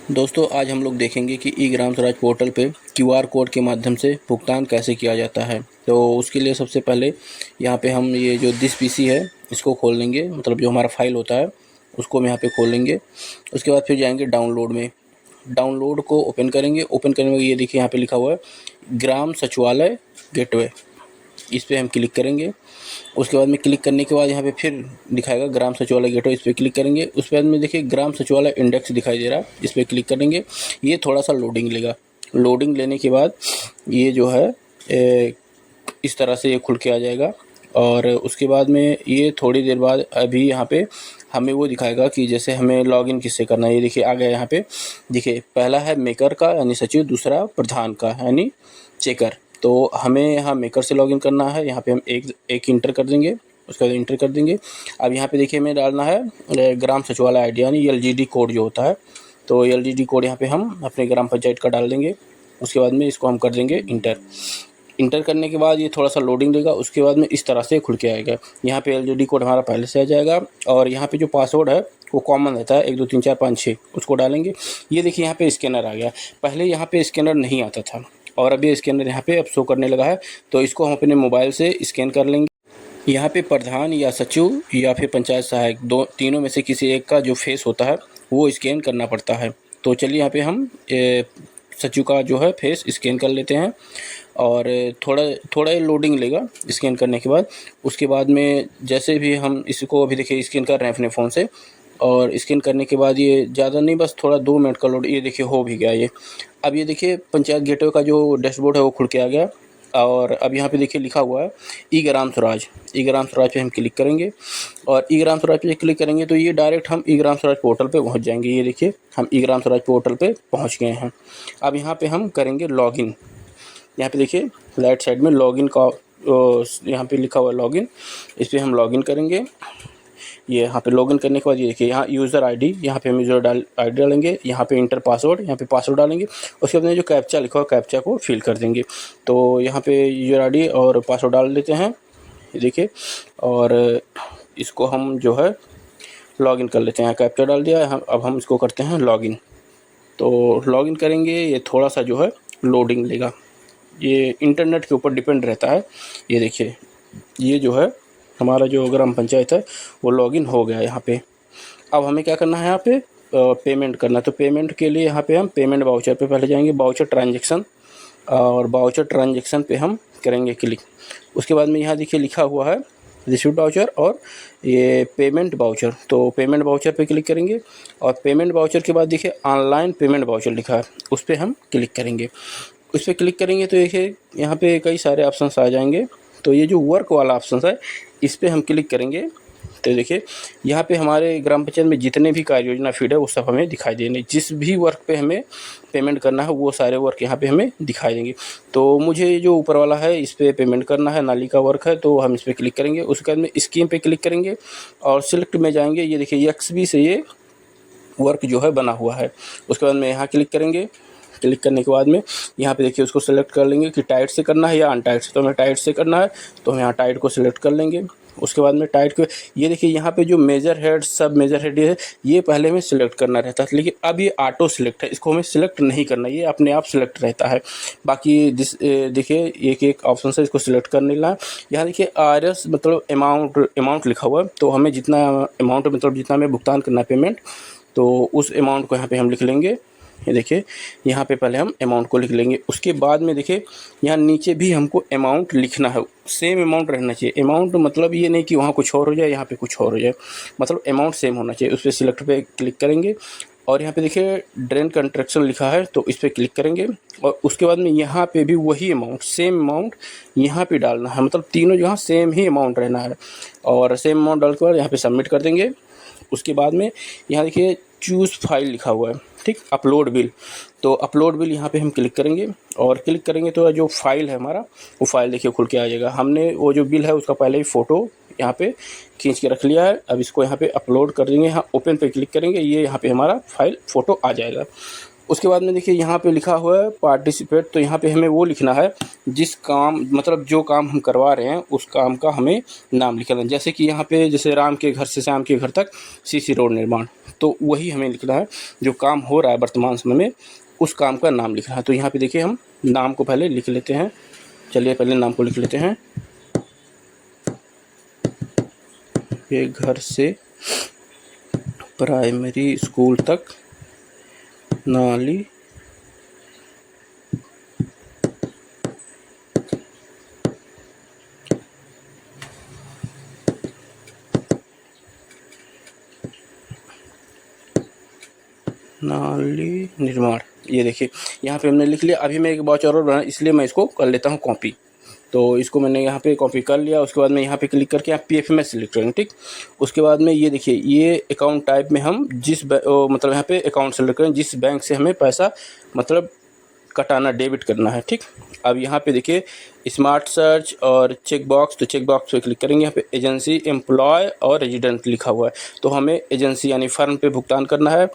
दोस्तों आज हम लोग देखेंगे कि ई ग्राम स्वराज पोर्टल पे क्यूआर कोड के माध्यम से भुगतान कैसे किया जाता है। तो उसके लिए सबसे पहले यहाँ पे हम ये जो दिस पीसी है इसको खोल लेंगे, मतलब जो हमारा फाइल होता है उसको हम यहाँ पे खोल लेंगे। उसके बाद फिर जाएंगे डाउनलोड में, डाउनलोड को ओपन करेंगे। ओपन करने में ये देखिए यहाँ पे लिखा हुआ है ग्राम सचिवालय गेटवे, इस पर हम क्लिक करेंगे। उसके बाद में क्लिक करने के बाद यहाँ पे फिर दिखाएगा ग्राम सचिवालय गेटवे, इस पर क्लिक करेंगे। उसके बाद में देखिए ग्राम सचिवालय इंडेक्स दिखाई दे रहा है, इस पर क्लिक करेंगे। ये थोड़ा सा लोडिंग लेगा। लोडिंग लेने के बाद ये जो है इस तरह से ये खुल के आ जाएगा। और उसके बाद में ये थोड़ी देर बाद अभी यहाँ पे हमें वो दिखाएगा कि जैसे हमें लॉगिन किससे करना है। ये देखिए आ गया यहाँ पे, देखिए पहला है मेकर का यानी सचिव, दूसरा प्रधान का यानी चेकर। तो हमें यहाँ मेकर से लॉगिन करना है। यहाँ पे हम एक इंटर कर देंगे, उसके बाद इंटर कर देंगे। अब यहाँ पे देखिए हमें डालना है ग्राम सचिवालय आईडी यानी एलजीडी कोड जो होता है। तो एलजीडी कोड यहाँ पे हम अपने ग्राम पंचायत का डाल देंगे। उसके बाद में इसको हम कर देंगे इंटर। इंटर करने के बाद ये थोड़ा सा लोडिंग देगा। उसके बाद में इस तरह से खुल के आएगा। यहाँ पे एलजीडी कोड हमारा पहले से आ जाएगा और यहाँ पे जो पासवर्ड है वो कॉमन रहता है 1 2 3 4 5 6, उसको डालेंगे। ये देखिए यहाँ पे स्कैनर आ गया। पहले यहाँ पे स्कैनर नहीं आता था और अभी स्कैनर यहाँ पे अब शो करने लगा है। तो इसको हम अपने मोबाइल से स्कैन कर लेंगे। यहाँ पे प्रधान या सचिव या फिर पंचायत सहायक तीनों में से किसी एक का जो फेस होता है वो स्कैन करना पड़ता है। तो चलिए यहाँ पे हम सचिव का जो है फेस स्कैन कर लेते हैं और थोड़ा लोडिंग लेगा स्कैन करने के बाद। उसके बाद में जैसे भी हम इसको अभी देखिए स्कैन कर रहे हैं अपने फ़ोन से, और स्कैन करने के बाद ये ज़्यादा नहीं, बस थोड़ा 2 मिनट का लोड, ये देखिए हो भी गया ये। अब ये देखिए पंचायत गेटवे का जो डैशबोर्ड है वो खुल के आ गया। और अब यहाँ पे देखिए लिखा हुआ है ई ग्राम स्वराज। ई ग्राम स्वराज पे हम क्लिक करेंगे और ई ग्राम स्वराज पे क्लिक करेंगे तो ये डायरेक्ट हम ई ग्राम स्वराज पोर्टल पे पहुँच जाएंगे। ये देखिए हम ई ग्राम स्वराज पोर्टल पे पहुँच गए हैं। अब यहाँ पे हम करेंगे लॉगिन। यहाँ पे देखिए राइट साइड में लॉगिन का यहाँ पे लिखा हुआ है लॉगिन, इस पर हम लॉगिन करेंगे। ये यहाँ पे लॉगिन करने के बाद ये देखिए यहाँ यूज़र आईडी, यहाँ पे हम यूज़र आईडी डालेंगे। यहाँ पे इंटर पासवर्ड, यहाँ पे पासवर्ड डालेंगे। उसके बाद जो कैप्चा लिखा हुआ कैप्चा को फिल कर देंगे। तो यहाँ पे यूज़र आईडी और पासवर्ड डाल देते हैं, ये देखिए। और इसको हम जो है लॉगिन कर लेते हैं। कैप्चा डाल दिया है, अब हम इसको करते हैं लॉगिन। तो लॉगिन करेंगे, ये थोड़ा सा जो है लोडिंग लेगा, ये इंटरनेट के ऊपर डिपेंड रहता है। ये देखिए ये जो है हमारा जो ग्राम पंचायत है वो लॉगिन हो गया यहाँ पे। अब हमें क्या करना है, यहाँ पे पेमेंट करना है। तो पेमेंट के लिए यहाँ पे हम पेमेंट वाउचर पे पहले जाएंगे, वाउचर ट्रांजेक्शन, और वाउचर ट्रांजेक्शन पे हम करेंगे क्लिक। उसके बाद में यहाँ देखिए लिखा हुआ है रिसीव्ड वाउचर और ये पेमेंट वाउचर। तो पेमेंट वाउचर पे क्लिक करेंगे और पेमेंट वाउचर के बाद देखिए ऑनलाइन पेमेंट वाउचर लिखा है, उस पर हम क्लिक करेंगे। उस पर क्लिक करेंगे तो देखिए यहाँ पे कई सारे ऑप्शंस आ जाएंगे। तो ये जो वर्क वाला ऑप्शन है इस पर हम क्लिक करेंगे तो देखिए यहाँ पे हमारे ग्राम पंचायत में जितने भी कार्य योजना फीड है वो सब हमें दिखाई देंगे। जिस भी वर्क पे हमें पेमेंट करना है वो सारे वर्क यहाँ पे हमें दिखाई देंगे। तो मुझे जो ऊपर वाला है इस पर पेमेंट करना है, नाली का वर्क है, तो हम इस पर क्लिक करेंगे। उसके बाद में स्कीम पे क्लिक करेंगे और सिलेक्ट में जाएंगे। ये देखिए XB से ये वर्क जो है बना हुआ है। उसके बाद में यहाँ क्लिक करेंगे। क्लिक करने के बाद में यहाँ पे देखिए उसको सेलेक्ट कर लेंगे कि टाइट से करना है या अनटाइट से। तो हमें टाइट से करना है तो हम यहाँ टाइट को सिलेक्ट कर लेंगे। उसके बाद में टाइट को, ये देखिए यहाँ पे जो मेजर हेड सब मेजर हेड है ये पहले हमें सिलेक्ट करना रहता है, लेकिन अब ये ऑटो सिलेक्ट है, इसको हमें सिलेक्ट नहीं करना, ये अपने आप सिलेक्ट रहता है। बाकी देखिए एक एक ऑप्शन से इसको सिलेक्ट कर लेना है। यहाँ देखिए RS मतलब अमाउंट लिखा हुआ है, तो हमें जितना अमाउंट मतलब जितना हमें भुगतान करना है पेमेंट, तो उस अमाउंट को यहाँ पे हम लिख लेंगे। ये देखिए यहाँ पे पहले हम अमाउंट को लिख लेंगे। उसके बाद में देखिए यहाँ नीचे भी हमको अमाउंट लिखना है, सेम अमाउंट रहना चाहिए। अमाउंट मतलब ये नहीं कि वहाँ कुछ और हो जाए यहाँ पे कुछ और हो जाए, मतलब अमाउंट सेम होना चाहिए। उस पर सिलेक्ट पे क्लिक करेंगे और यहाँ पे देखिए ड्रेन कंट्रैक्शन लिखा है तो इस पर क्लिक करेंगे। और उसके बाद में यहाँ पे भी वही अमाउंट, सेम अमाउंट यहाँ पे डालना है, मतलब तीनों जगह सेम ही अमाउंट रहना है। और सेम अमाउंट डाल के बाद यहाँ पे सबमिट कर देंगे। उसके बाद में यहाँ देखिए चूज़ फाइल लिखा हुआ है, ठीक, अपलोड बिल। तो अपलोड बिल यहाँ पे हम क्लिक करेंगे और क्लिक करेंगे तो जो फाइल है हमारा वो फाइल देखिए खुल के आ जाएगा। हमने वो जो बिल है उसका पहले ही फ़ोटो यहाँ पे खींच के रख लिया है। अब इसको यहाँ पे अपलोड कर देंगे। यहाँ ओपन पे क्लिक करेंगे, ये यहाँ पे हमारा फाइल फ़ोटो आ जाएगा। उसके बाद में देखिए यहाँ पे लिखा हुआ है पार्टिसिपेट, तो यहाँ पे हमें वो लिखना है जिस काम मतलब जो काम हम करवा रहे हैं उस काम का हमें नाम लिखना है। जैसे कि यहाँ पे जैसे राम के घर से श्याम के घर तक सीसी रोड निर्माण, तो वही हमें लिखना है जो काम हो रहा है वर्तमान समय में उस काम का नाम लिखना है। तो यहाँ पे देखिए हम नाम को पहले लिख लेते हैं। चलिए पहले नाम को लिख लेते हैं। ये घर से प्राइमरी स्कूल तक नाली निर्माण। ये देखिए यहाँ पे हमने लिख लिया। अभी मैं एक वाउचर और बना, इसलिए मैं इसको कर लेता हूँ कॉपी। तो इसको मैंने यहाँ पे कॉपी कर लिया। उसके बाद मैं यहाँ पे क्लिक करके आप PFMS सिलेक्ट करेंगे, ठीक। उसके बाद में ये देखिए ये अकाउंट टाइप में हम जिस मतलब यहाँ पे अकाउंट सेलेक्ट करें जिस बैंक से हमें पैसा मतलब कटाना, डेबिट करना है, ठीक। अब यहाँ पे देखिए स्मार्ट सर्च और चेक बॉक्स, तो चेक बॉक्स पे क्लिक करेंगे। यहाँ पे एजेंसी, एम्प्लॉय और रेजिडेंट लिखा हुआ है, तो हमें एजेंसी यानी फर्म पे भुगतान करना है।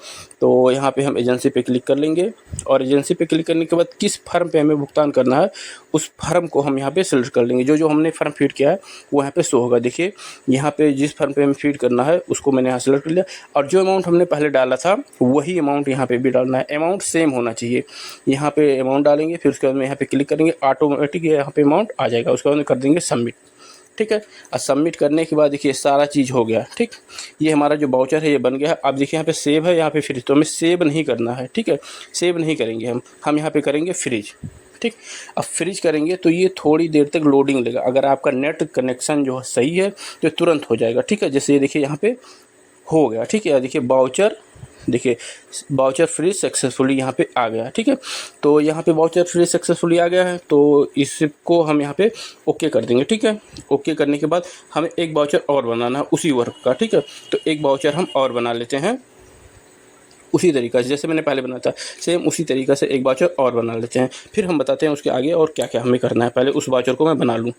तो यहाँ पे हम एजेंसी पे क्लिक कर लेंगे और एजेंसी पे क्लिक करने के बाद किस फर्म पे हमें भुगतान करना है उस फर्म को हम यहाँ पे सिलेक्ट कर लेंगे। जो हमने फर्म फीड किया है वो यहाँ पे शो होगा। देखिए यहाँ पे जिस फर्म पे हमें फीड करना है उसको मैंने यहाँ सेलेक्ट कर लिया और जो अमाउंट हमने पहले डाला था वही अमाउंट यहाँ पे भी डालना है। अमाउंट सेम होना चाहिए। यहाँ पे अमाउंट डालेंगे, फिर उसके बाद में यहाँ पे क्लिक करेंगे, ऑटोमेटिक यहाँ पे अमाउंट आ जाएगा। उसके बाद में कर देंगे सबमिट, ठीक है। और सबमिट करने के बाद देखिए सारा चीज़ हो गया, ठीक। ये हमारा जो वाउचर है ये बन गया है। अब देखिए यहाँ पे सेव है, यहाँ पे फ्रीज, तो हमें सेव नहीं करना है, ठीक है। सेव नहीं करेंगे हम यहाँ पे करेंगे फ्रीज, ठीक। अब फ्रीज करेंगे तो ये थोड़ी देर तक लोडिंग लेगा। अगर आपका नेट कनेक्शन जो है सही है तो तुरंत हो जाएगा, ठीक है। जैसे ये देखिए यहाँ पे हो गया, ठीक है। देखिए वाउचर, देखिए वाउचर फ्रीज सक्सेसफुली यहाँ पे आ गया, ठीक है। तो यहाँ पे वाउचर फ्रीज सक्सेसफुली आ गया है, तो इसको हम यहाँ पे ओके कर देंगे, ठीक है। ओके करने के बाद हमें एक वाउचर और बनाना है उसी वर्क का, ठीक है। तो एक वाउचर हम और बना लेते हैं उसी तरीक़ा से जैसे मैंने पहले बनाया था, सेम उसी तरीक़ा से एक वाउचर और बना लेते हैं। फिर हम बताते हैं उसके आगे और क्या क्या हमें करना है। पहले उस वाउचर को मैं बना लूँ।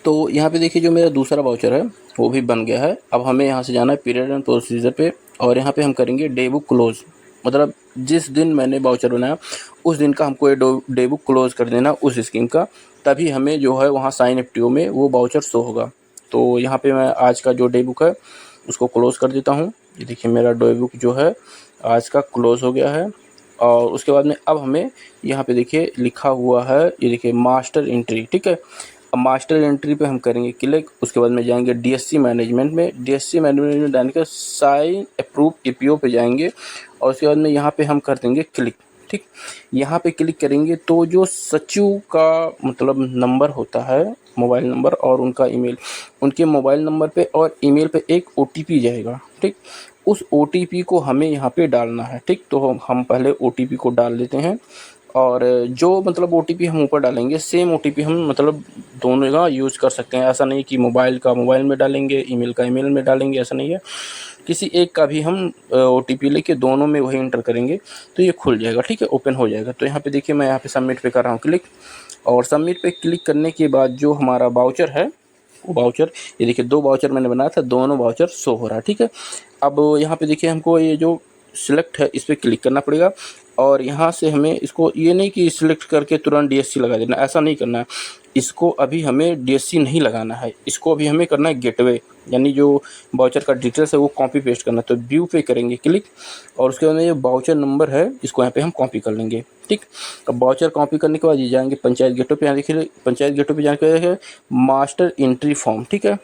तो यहाँ पे देखिए जो मेरा दूसरा वाउचर है वो भी बन गया है। अब हमें यहाँ से जाना है पीरियड एंड प्रोसीजर पे और यहाँ पे हम करेंगे डे बुक क्लोज, मतलब जिस दिन मैंने वाउचर बनाया उस दिन का हमको ये डे बुक क्लोज कर देना उस स्कीम का, तभी हमें जो है वहाँ साइन FTO में वो वाउचर शो होगा। तो यहाँ पे मैं आज का जो डे बुक है उसको क्लोज़ कर देता हूँ। ये देखिए मेरा डे बुक जो है आज का क्लोज़ हो गया है। और उसके बाद में अब हमें यहाँ पे देखिए लिखा हुआ है, ये देखिए मास्टर एंट्री, ठीक है। अब मास्टर एंट्री पे हम करेंगे क्लिक। उसके बाद में जाएंगे DSC मैनेजमेंट में, DSC मैनेजमेंट में जाने के साइन अप्रूव EPO पे जाएंगे और उसके बाद में यहाँ पे हम कर देंगे क्लिक, ठीक। यहाँ पे क्लिक करेंगे तो जो सचिव का मतलब नंबर होता है, मोबाइल नंबर और उनका ईमेल, उनके मोबाइल नंबर पे और ईमेल पे एक OTP जाएगा, ठीक। उस OTP को हमें यहाँ पे डालना है, ठीक। तो हम पहले OTP को डाल देते हैं और जो मतलब OTP हम ऊपर डालेंगे सेम OTP हम मतलब दोनों जगह यूज़ कर सकते हैं। ऐसा नहीं कि मोबाइल का मोबाइल में डालेंगे, ईमेल का ईमेल में डालेंगे, ऐसा नहीं है। किसी एक का भी हम OTP लेके दोनों में वही इंटर करेंगे तो ये खुल जाएगा, ठीक है, ओपन हो जाएगा। तो यहाँ पे देखिए मैं यहाँ पे सबमिट पे कर रहा हूँ क्लिक। और सबमिट पे क्लिक करने के बाद जो हमारा वाउचर है वो वाउचर, ये देखिए 2 वाउचर मैंने बनाया था, दोनों वाउचर शो हो रहा है, ठीक है। अब यहाँ पे देखिए हमको ये जो सिलेक्ट है इस पर क्लिक करना पड़ेगा और यहाँ से हमें इसको, ये नहीं कि सिलेक्ट करके तुरंत DSC लगा देना, ऐसा नहीं करना है। इसको अभी हमें DSC नहीं लगाना है, इसको अभी हमें करना है गेटवे, यानी जो वाउचर का डिटेल्स है वो कॉपी पेस्ट करना है। तो व्यू पे करेंगे क्लिक और उसके बाद में ये वाउचर नंबर है इसको यहाँ पे हम कॉपी कर लेंगे, ठीक। अब वाउचर कॉपी करने के बाद ये जाएंगे पंचायत गेटवे पे, यहाँ देखिए पंचायत गेटवे पे जाकर मास्टर एंट्री फॉर्म, ठीक है,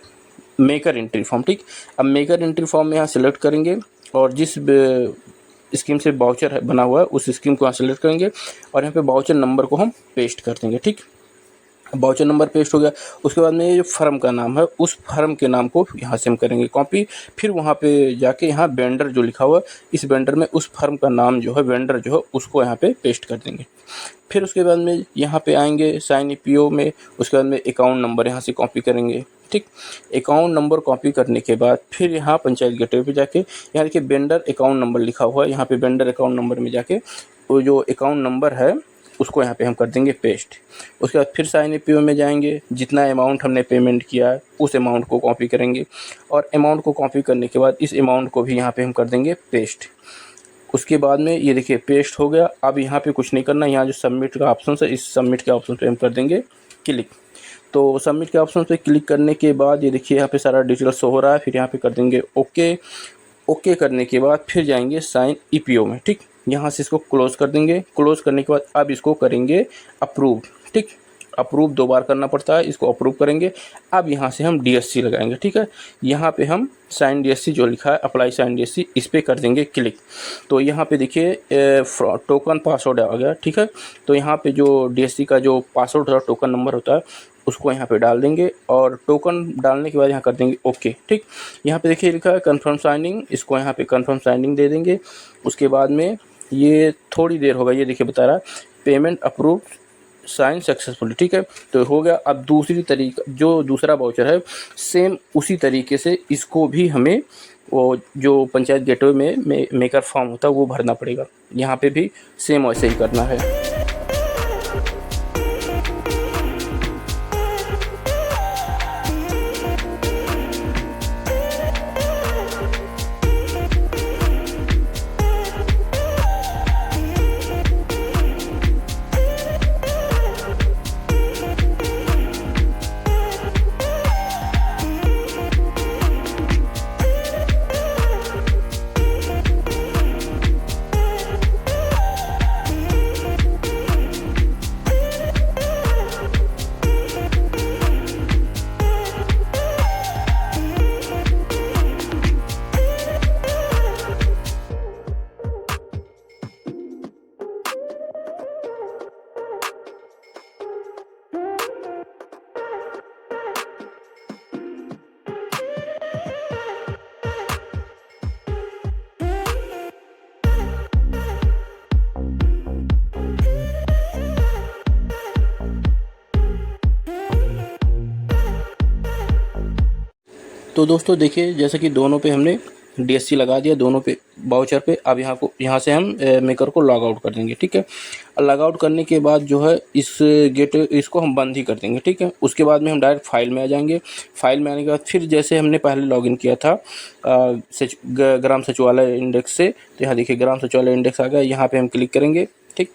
मेकर एंट्री फॉर्म, ठीक। अब मेकर एंट्री फॉर्म में यहाँ सेलेक्ट करेंगे और जिस स्कीम से वाउचर है बना हुआ है उस स्कीम को यहाँ सेलेक्ट करेंगे और यहाँ पे वाउचर नंबर को हम पेस्ट कर देंगे, ठीक। वाउचर नंबर पेस्ट हो गया। उसके बाद में ये जो फर्म का नाम है उस फर्म के नाम को यहाँ से हम करेंगे कॉपी, फिर वहाँ पे जाके यहाँ वेंडर जो लिखा हुआ है इस वेंडर में उस फर्म का नाम जो है वेंडर जो है उसको यहाँ पे पेस्ट कर देंगे। फिर उसके बाद में यहाँ पे आएंगे साइन EPO में, उसके बाद में अकाउंट नंबर यहाँ से कॉपी करेंगे, ठीक। अकाउंट नंबर कॉपी करने के बाद फिर यहाँ पंचायत गेटवे पे जाके यहाँ देखिए वेंडर अकाउंट नंबर लिखा हुआ है, यहाँ पे वेंडर अकाउंट नंबर में जाके वो जो अकाउंट नंबर है उसको यहाँ पे हम कर देंगे पेस्ट। उसके बाद फिर साइन EPO में जाएंगे, जितना अमाउंट हमने पेमेंट किया है उस अमाउंट को कॉपी करेंगे और अमाउंट को कॉपी करने के बाद इस अमाउंट को भी यहाँ पे हम कर देंगे पेस्ट। उसके बाद में ये देखिए पेस्ट हो गया। अब यहाँ पे कुछ नहीं करना, यहाँ जो सबमिट का ऑप्शन है इस सबमिट के ऑप्शन पे हम कर देंगे क्लिक। तो सबमिट के ऑप्शन पे क्लिक करने के बाद ये देखिए यहाँ पे सारा डिटेल शो हो रहा है, फिर यहाँ पे कर देंगे ओके। ओके करने के बाद फिर जाएंगे साइन EPO में, ठीक। यहाँ से इसको क्लोज कर देंगे। क्लोज करने के बाद अब इसको करेंगे अप्रूव, ठीक। अप्रूव 2 बार करना पड़ता है, इसको अप्रूव करेंगे। अब यहाँ से हम DSC लगाएंगे, ठीक है। यहाँ पे हम साइन DSC जो लिखा है अप्लाई साइन DSC इस पर कर देंगे क्लिक। तो यहाँ पे देखिए टोकन पासवर्ड आ गया, ठीक है। तो यहाँ पे जो DSC का जो पासवर्ड होता है टोकन नंबर होता है उसको यहाँ पे डाल देंगे और टोकन डालने के बाद यहाँ कर देंगे ओके, ठीक। यहाँ पे देखिए लिखा है कंफर्म साइनिंग, इसको यहाँ पे कंफर्म साइनिंग दे देंगे। उसके बाद में ये थोड़ी देर होगा, ये देखिए बता रहा है पेमेंट अप्रूव साइन सक्सेसफुली, ठीक है। तो हो गया। अब दूसरी तरीका जो दूसरा वाउचर है सेम उसी तरीके से इसको भी हमें वो जो पंचायत गेटवे में मेकर फॉर्म होता है वो भरना पड़ेगा। यहाँ पे भी सेम वैसे ही करना है। तो दोस्तों देखिए जैसे कि दोनों पे हमने DSC लगा दिया, दोनों पे वाउचर पे। अब यहाँ से हम मेकर को लॉग आउट कर देंगे, ठीक है। लॉग आउट करने के बाद जो है इसको हम बंद ही कर देंगे, ठीक है। उसके बाद में हम डायरेक्ट फाइल में आ जाएंगे। फाइल में आने के बाद फिर जैसे हमने पहले लॉगिन किया था ग्राम सचिवालय इंडेक्स से, तो यहाँ देखिए ग्राम सचिवालय इंडेक्स आ गया, यहाँ पे हम क्लिक करेंगे, ठीक।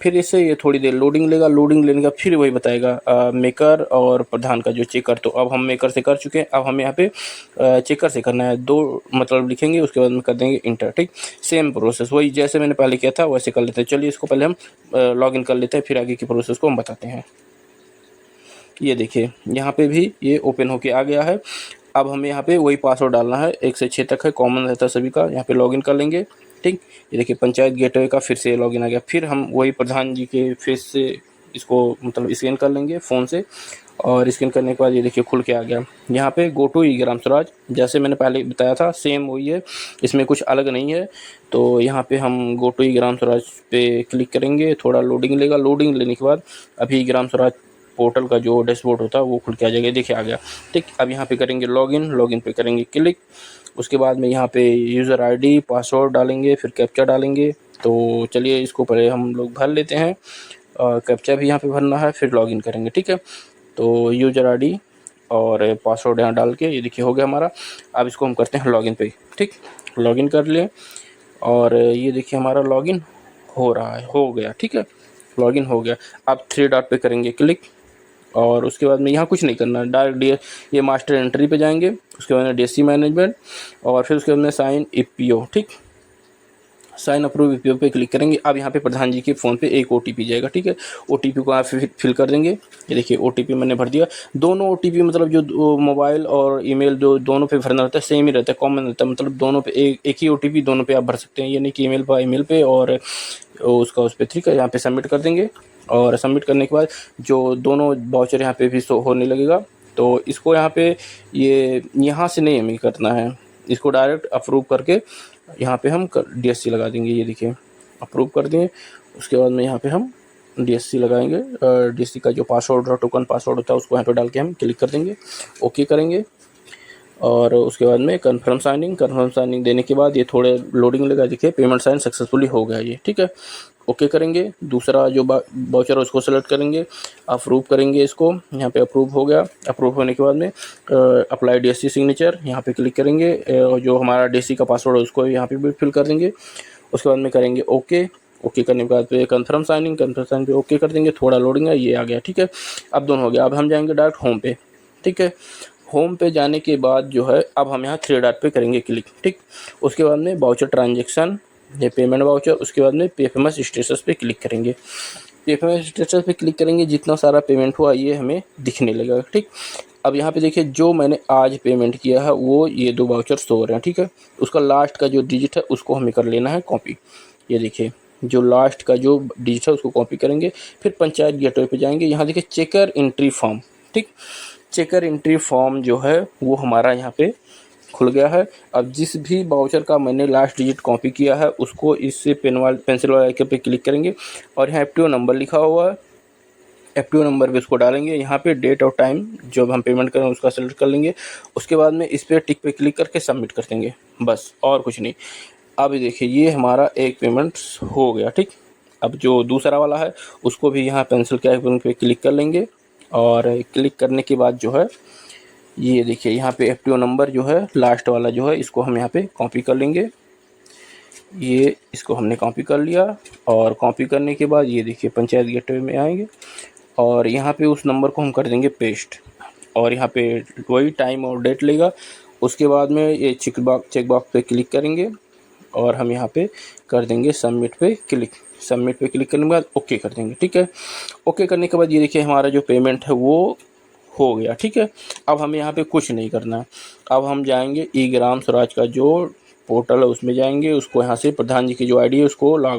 फिर इससे ये थोड़ी देर लोडिंग लेगा, लोडिंग लेने का फिर वही बताएगा मेकर और प्रधान का जो चेकर। तो अब हम मेकर से कर चुके हैं, अब हमें यहाँ पे चेकर से करना है। 2 मतलब लिखेंगे, उसके बाद में कर देंगे इंटर, ठीक। सेम प्रोसेस वही जैसे मैंने पहले किया था वैसे कर लेते हैं। चलिए इसको पहले हम लॉगिन कर लेते हैं, फिर आगे की प्रोसेस को हम बताते हैं। ये देखिए यहाँ पे भी ये ओपन होके आ गया है। अब हमें यहाँ पे वही पासवर्ड डालना है, 1 से 6 तक है, कॉमन रहता है सभी का। यहाँ पे लॉगिन कर लेंगे, ठीक। ये देखिए पंचायत गेटवे का फिर से लॉगिन आ गया। फिर हम वही प्रधान जी के फेस से इसको मतलब स्कैन कर लेंगे फ़ोन से, और स्कैन करने के बाद ये देखिए खुल के आ गया। यहाँ पे गो टू ई ग्राम स्वराज जैसे मैंने पहले बताया था सेम वही है, इसमें कुछ अलग नहीं है। तो यहाँ पे हम गो टू ई ग्राम स्वराज पे क्लिक करेंगे, थोड़ा लोडिंग लेगा। लोडिंग लेने के बाद अभी ग्राम स्वराज पोर्टल का जो डैशबोर्ड होता है वो खुल के आ जाएगा, देखिए आ गया, ठीक। अब यहाँ पे करेंगे लॉगिन पे करेंगे क्लिक। उसके बाद में यहाँ पे यूज़र ID पासवर्ड डालेंगे, फिर कैप्चा डालेंगे। तो चलिए इसको पहले हम लोग भर लेते हैं कैप्चा भी यहाँ पे भरना है, फिर लॉगिन करेंगे। ठीक है, तो यूजर आईडी और पासवर्ड यहाँ डाल के ये देखिए हो गया हमारा। अब इसको हम करते हैं लॉगिन पे। ठीक, लॉगिन कर लिए और ये देखिए हमारा लॉगिन हो रहा है, हो गया। ठीक है, लॉगिन हो गया। अब 3 डॉट पे करेंगे क्लिक और उसके बाद में यहाँ कुछ नहीं करना है, डायरेक्ट ये मास्टर एंट्री पे जाएंगे, उसके बाद में डीएससी मैनेजमेंट और फिर उसके बाद में साइन ईपीओ। ठीक, साइन अप्रूव ईपीओ पे क्लिक करेंगे। अब यहाँ पे प्रधान जी के फ़ोन पे एक ओटीपी जाएगा। ठीक है, ओटीपी को आप फिल कर देंगे। ये देखिए ओटीपी मैंने भर दिया। दोनों ओटीपी मतलब जो मोबाइल और ईमेल जो दोनों पे भरना रहता है सेम ही रहता है, कॉमन रहता है, मतलब दोनों पे एक ही ओटीपी दोनों पे आप भर सकते हैं, ये नहीं कि ईमेल पे और उसका उस पर। ठीक है, यहाँ पे सबमिट कर देंगे और सबमिट करने के बाद जो दोनों वाउचर यहाँ पे भी शो होने लगेगा। तो इसको यहाँ पे यहाँ से नहीं हमें करना है, इसको डायरेक्ट अप्रूव करके यहाँ पे हम डीएससी लगा देंगे। ये देखिए अप्रूव कर दें, उसके बाद में यहाँ पे हम डीएससी लगाएंगे। डीएससी का जो पासवर्ड और टोकन पासवर्ड होता है उसको यहाँ पे डाल के हम क्लिक कर देंगे, ओके करेंगे और उसके बाद में कन्फर्म साइनिंग देने के बाद ये थोड़े लोडिंग लगा। देखिए पेमेंट साइन सक्सेसफुली हो गया ये। ठीक है, ओके करेंगे। दूसरा जो वाउचर है उसको सेलेक्ट करेंगे, अप्रूव करेंगे इसको। यहाँ पे अप्रूव हो गया। अप्रूव होने के बाद में अप्लाई डीएससी सिग्नेचर यहाँ पे क्लिक करेंगे और जो हमारा डीएससी का पासवर्ड है उसको यहाँ पे भी फिल कर देंगे। उसके बाद में करेंगे ओके करने के बाद पे कन्फर्म साइनिंग पे ओके कर देंगे। थोड़ा लोडिंग है, ये आ गया। ठीक है, अब दोनों हो गया। अब हम जाएंगे डायरेक्ट होम पे। ठीक है, होम पे जाने के बाद जो है अब हम यहाँ 3 डॉट पे करेंगे क्लिक। ठीक, उसके बाद में वाउचर ट्रांजेक्शन, ये पेमेंट वाउचर, उसके बाद में पेफेमस स्टेटस पे क्लिक करेंगे। पेफेमस स्टेटस पे क्लिक करेंगे, जितना सारा पेमेंट हुआ ये हमें दिखने लगेगा। ठीक, अब यहाँ पे देखिए जो मैंने आज पेमेंट किया है वो ये 2 वाउचर शो हो रहे हैं। ठीक है, उसका लास्ट का जो डिजिट है उसको हमें कर लेना है कॉपी। ये देखिए जो लास्ट का जो डिजिट है उसको कॉपी करेंगे, फिर पंचायत गेटवे पे जाएंगे। यहाँ देखिए चेकर एंट्री फॉर्म। ठीक, चेकर एंट्री फॉर्म जो है वो हमारा यहाँ पे खुल गया है। अब जिस भी वाउचर का मैंने लास्ट डिजिट कॉपी किया है उसको इससे पेंसिल वाले आइकन पे क्लिक करेंगे और यहाँ एफटीओ नंबर लिखा हुआ है, एफटीओ नंबर पे उसको डालेंगे। यहाँ पे डेट और टाइम जो हम पेमेंट करें उसका सेलेक्ट कर लेंगे। उसके बाद में इस पर टिक पे क्लिक करके सबमिट कर देंगे, बस और कुछ नहीं। अब देखिए ये हमारा एक पेमेंट हो गया। ठीक, अब जो दूसरा वाला है उसको भी यहाँ पेंसिल के आइकन पे क्लिक कर लेंगे और क्लिक करने के बाद जो है ये देखिए यहाँ पे एफटीओ नंबर जो है लास्ट वाला जो है इसको हम यहाँ पे कॉपी कर लेंगे। ये इसको हमने कॉपी कर लिया और कॉपी करने के बाद ये देखिए पंचायत गेटवे में आएंगे और यहाँ पे उस नंबर को हम कर देंगे पेस्ट और यहाँ पे वही टाइम और डेट लेगा। उसके बाद में ये चेक बॉक्स पे क्लिक करेंगे और हम यहाँ पे कर देंगे सबमिट पे क्लिक करने के बाद ओके कर देंगे। ठीक है, ओके करने के बाद ये देखिए हमारा जो पेमेंट है वो हो गया। ठीक है, अब हमें यहाँ पे कुछ नहीं करना है। अब हम जाएंगे ई ग्राम स्वराज का जो पोर्टल है उसमें जाएंगे, उसको यहाँ से प्रधान जी की जो आईडी है उसको लॉग